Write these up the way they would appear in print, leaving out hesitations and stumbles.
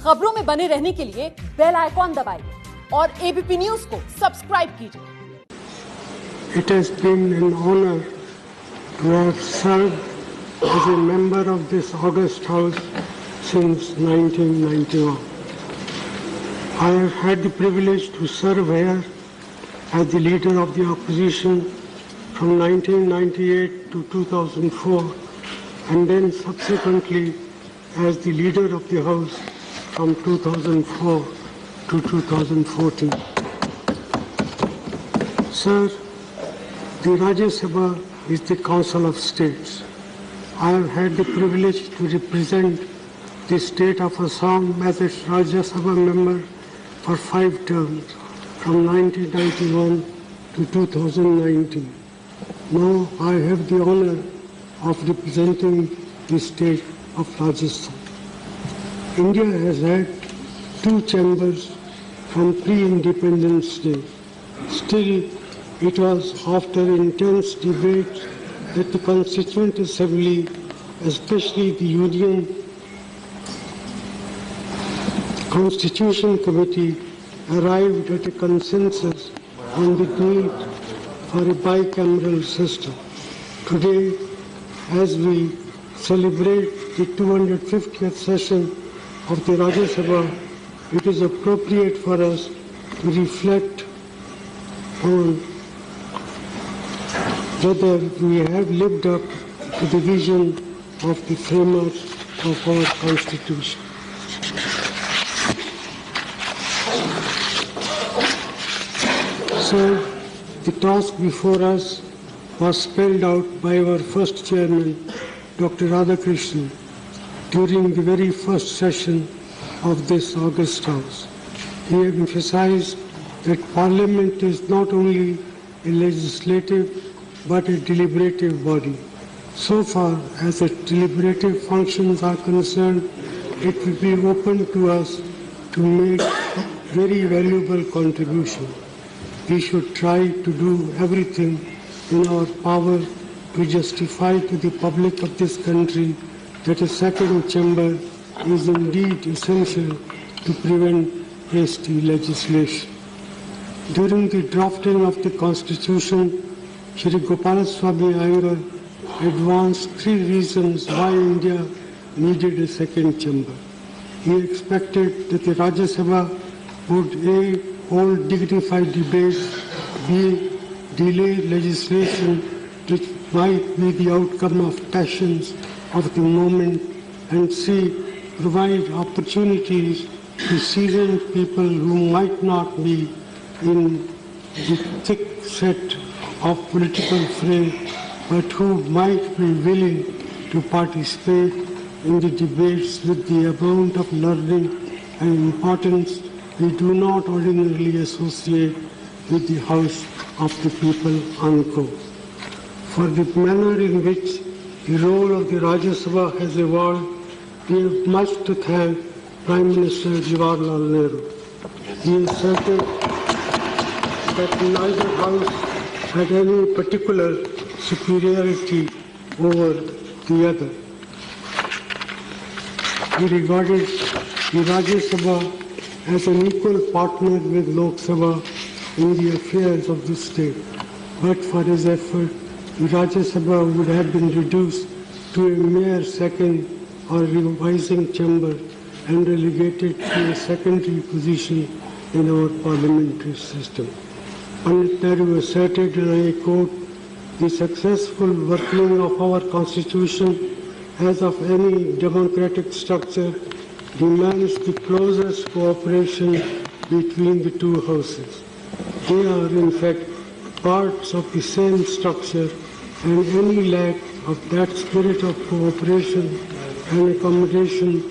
खबरों में बने रहने के लिए बेल आइकॉन दबाइए और एबीपी न्यूज को सब्सक्राइब कीजिए। It has been an honor to have served as a member of this august house since 1991. I have had the privilege to serve here as the leader of the opposition from 1998 to 2004 and then subsequently as the leader of the house from 2004 to 2014. Sir, the Rajya Sabha is the Council of States. I have had the privilege to represent the state of Assam as its Rajya Sabha member for 5 terms, from 1991 to 2019. Now I have the honor of representing the state of Rajasthan. India has had 2 chambers from pre-independence days. Still, it was after intense debate that the Constituent Assembly, especially the Union Constitution Committee, arrived at a consensus on the need for a bicameral system. Today, as we celebrate the 250th session of the Rajya Sabha, it is appropriate for us to reflect on whether we have lived up to the vision of the framers of our Constitution. So, the task before us was spelled out by our first chairman, Dr. Radhakrishnan, during the very first session of this august house. He emphasized that Parliament is not only a legislative but a deliberative body. So far as its deliberative functions are concerned, it will be open to us to make very valuable contribution. We should try to do everything in our power to justify to the public of this country that a second chamber is indeed essential to prevent hasty legislation. During the drafting of the Constitution, Shri Gopalaswamy Iyengar advanced 3 reasons why India needed a second chamber. He expected that the Rajya Sabha would A. hold dignified debates, B. delay legislation which might be the outcome of passions of the moment, and C. provide opportunities to seasoned people who might not be in the thick set of political fray, but who might be willing to participate in the debates with the amount of learning and importance we do not ordinarily associate with the House of the People, unquote. For the manner in which the role of the Rajya Sabha has evolved, we have much to thank Prime Minister Jawaharlal Nehru. He asserted that neither House had any particular superiority over the other. He regarded the Rajya Sabha as an equal partner with Lok Sabha in the affairs of the state. But for his effort, the Rajya Sabha would have been reduced to a mere second or revising chamber and relegated to a secondary position in our parliamentary system. Pandit Nehru asserted, and I quote, "The successful working of our Constitution, as of any democratic structure, demands the closest cooperation between the 2 houses. They are, in fact, parts of the same structure, and any lack of that spirit of cooperation and accommodation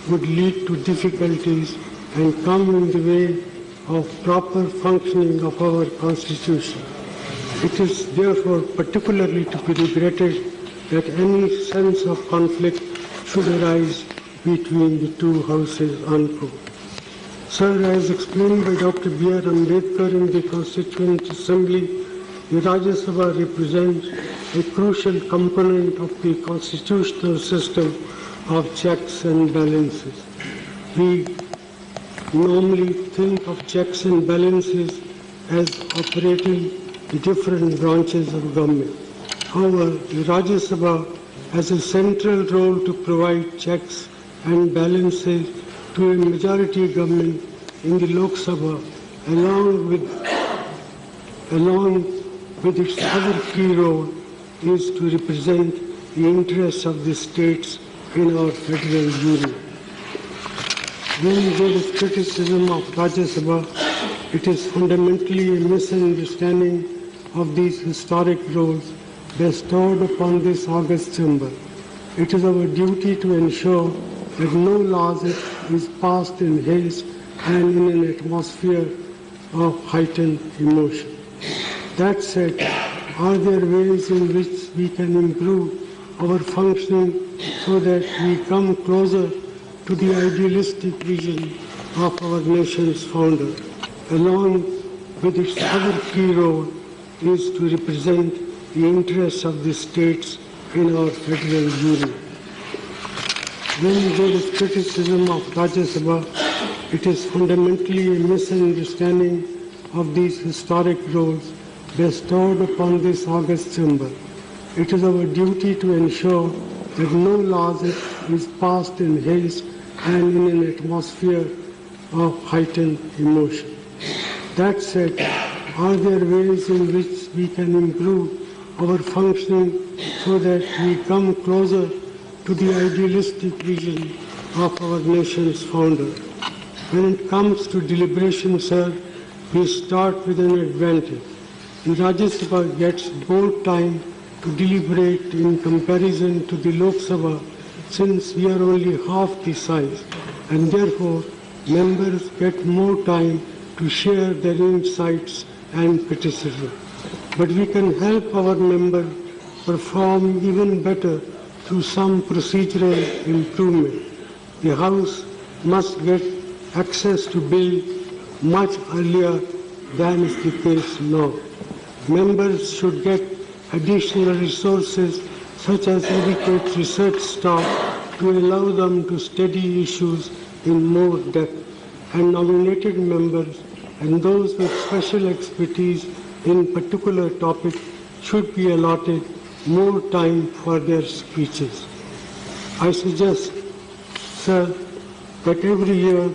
would lead to difficulties and come in the way of proper functioning of our Constitution. It is therefore particularly to be regretted that any sense of conflict should arise between the 2 houses, unquote." Sir, as explained by Dr. B.R. Ambedkar in the Constituent Assembly, the Rajya Sabha represents a crucial component of the constitutional system of checks and balances. We normally think of checks and balances as operating in different branches of government. However, the Rajya Sabha has a central role to provide checks and balances to a majority government in the Lok Sabha, along with its other key role is to represent the interests of the states in our federal union. When there is criticism of Rajya Sabha, it is fundamentally a misunderstanding of these historic roles bestowed upon this august chamber. It is our duty to ensure that no laws is passed in haste and in an atmosphere of heightened emotion. That said, are there ways in which we can improve our functioning so that we come closer to the idealistic vision of our nation's founder, along with its other key role is to represent the interests of the states in our federal union. When there is criticism of Rajya Sabha, it is fundamentally a misunderstanding of these historic roles bestowed upon this august chamber. It is our duty to ensure that no laws is passed in haste and in an atmosphere of heightened emotion. That said, are there ways in which we can improve our functioning so that we come closer to the idealistic vision of our nation's founder? When it comes to deliberation, sir, we start with an advantage. The Rajya Sabha gets more time to deliberate in comparison to the Lok Sabha, since we are only half the size, and therefore members get more time to share their insights and criticism. But we can help our members perform even better through some procedural improvement. The House must get access to bill much earlier than is the case now. Members should get additional resources such as adequate research staff to allow them to study issues in more depth, and nominated members and those with special expertise in particular topics should be allotted more time for their speeches. I suggest, sir, that every year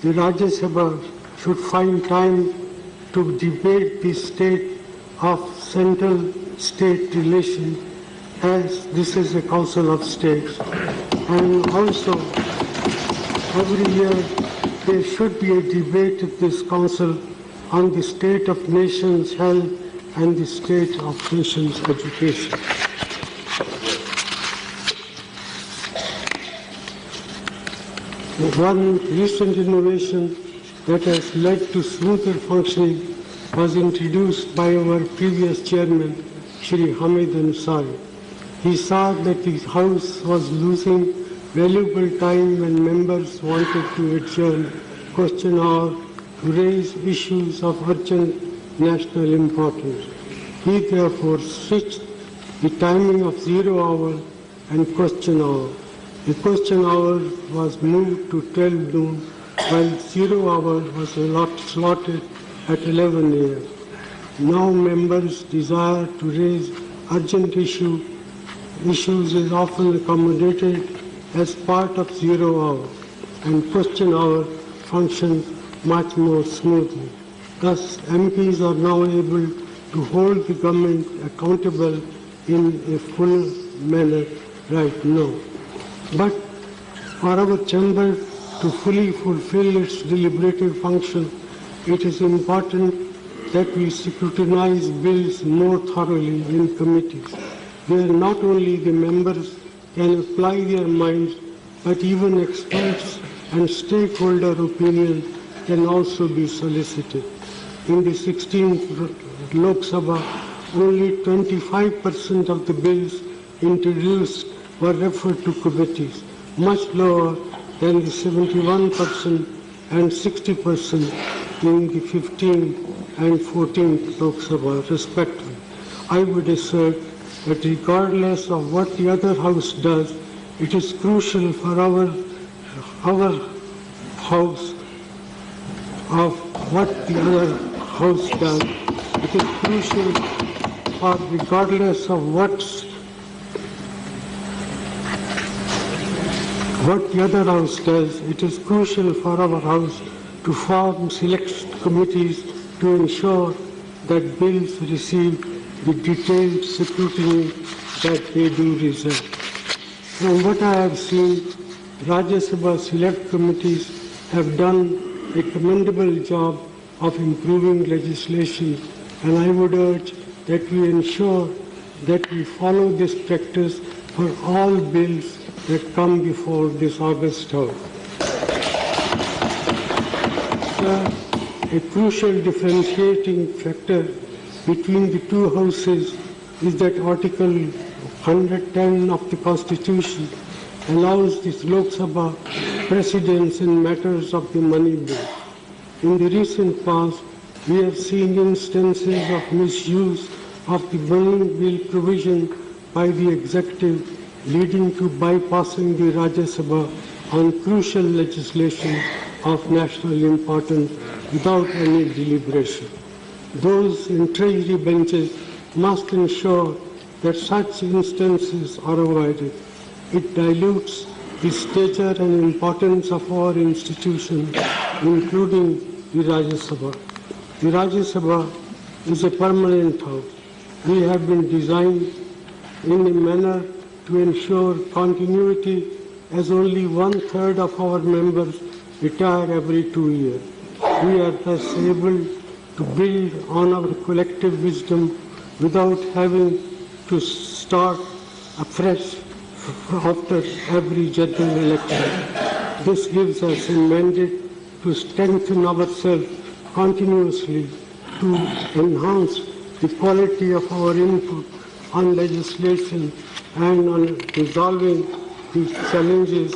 the Rajya Sabha should find time to debate the state of central-state relations, as this is a Council of States. And also, every year there should be a debate at this Council on the state of nation's health and the state of nation's education. One recent innovation that has led to smoother functioning was introduced by our previous chairman, Shri Hamid Ansari. He saw that the House was losing valuable time when members wanted to adjourn question hour to raise issues of urgent national importance. He therefore switched the timing of 0 hour and question hour. The question hour was moved to 12 noon, while 0 hour was slotted at 11 a.m. Now members' desire to raise urgent issues is often accommodated as part of 0 hour, and question hour functions much more smoothly. Thus, MPs are now able to hold the government accountable in a full manner right now. But for our chamber to fully fulfill its deliberative function, it is important that we scrutinize bills more thoroughly in committees, where not only the members can apply their minds, but even experts and stakeholder opinions can also be solicited. In the 16th Lok Sabha, only 25% of the bills introduced were referred to committees, much lower than the 71% and 60% in the 15th and 14th Lok Sabha, respectively. I would assert that regardless of what the other house does, it is crucial for our house of what the other house does. It is crucial for, regardless of what the other house does, it is crucial for our house to form select committees to ensure that bills receive the detailed scrutiny that they do deserve. From what I have seen, Rajya Sabha select committees have done a commendable job of improving legislation, and I would urge that we ensure that we follow this practice for all bills that come before this august house. A crucial differentiating factor between the two houses is that Article 110 of the Constitution allows this Lok Sabha precedence in matters of the money bill. In the recent past, we have seen instances of misuse of the money bill provision by the executive, leading to bypassing the Rajya Sabha on crucial legislation of national importance without any deliberation. Those in Treasury benches must ensure that such instances are avoided. It dilutes the stature and importance of our institution, including the Rajya Sabha. The Rajya Sabha is a permanent house. We have been designed in a manner to ensure continuity, as only 1/3 of our members retire every 2 years. We are thus able to build on our collective wisdom without having to start afresh after every general election. This gives us a mandate to strengthen ourselves continuously, to enhance the quality of our input on legislation and on resolving the challenges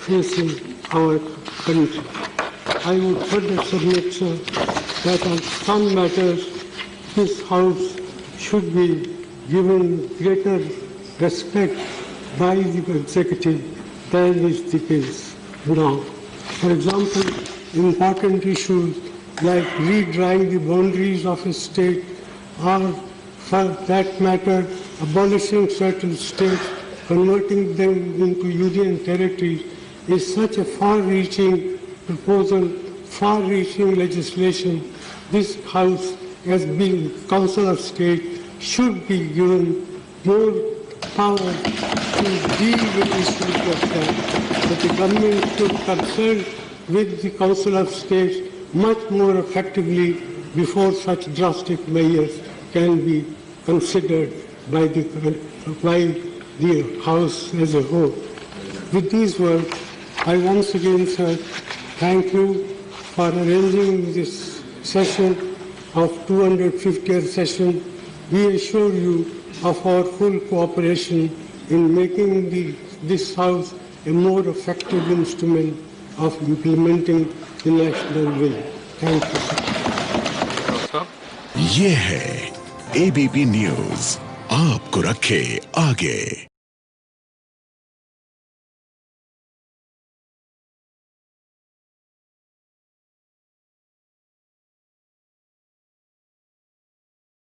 facing our country. I would further submit, sir, that on some matters this House should be given greater respect by the executive than is the case now. For example, important issues like redrawing the boundaries of a state, or for that matter, abolishing certain states, converting them into union territories, is such a far-reaching proposal, far-reaching legislation. This House, as being Council of State, should be given more power to deal with issues like that. But the government should consult with the Council of States much more effectively before such drastic measures can be considered by the House as a whole. With these words, I once again, sir, thank you for arranging this session of 250th session. We assure you of our full cooperation in making this House a more effective instrument of implementing the national will. Thank you, sir. ये है ABP news, आपको रखे आगे।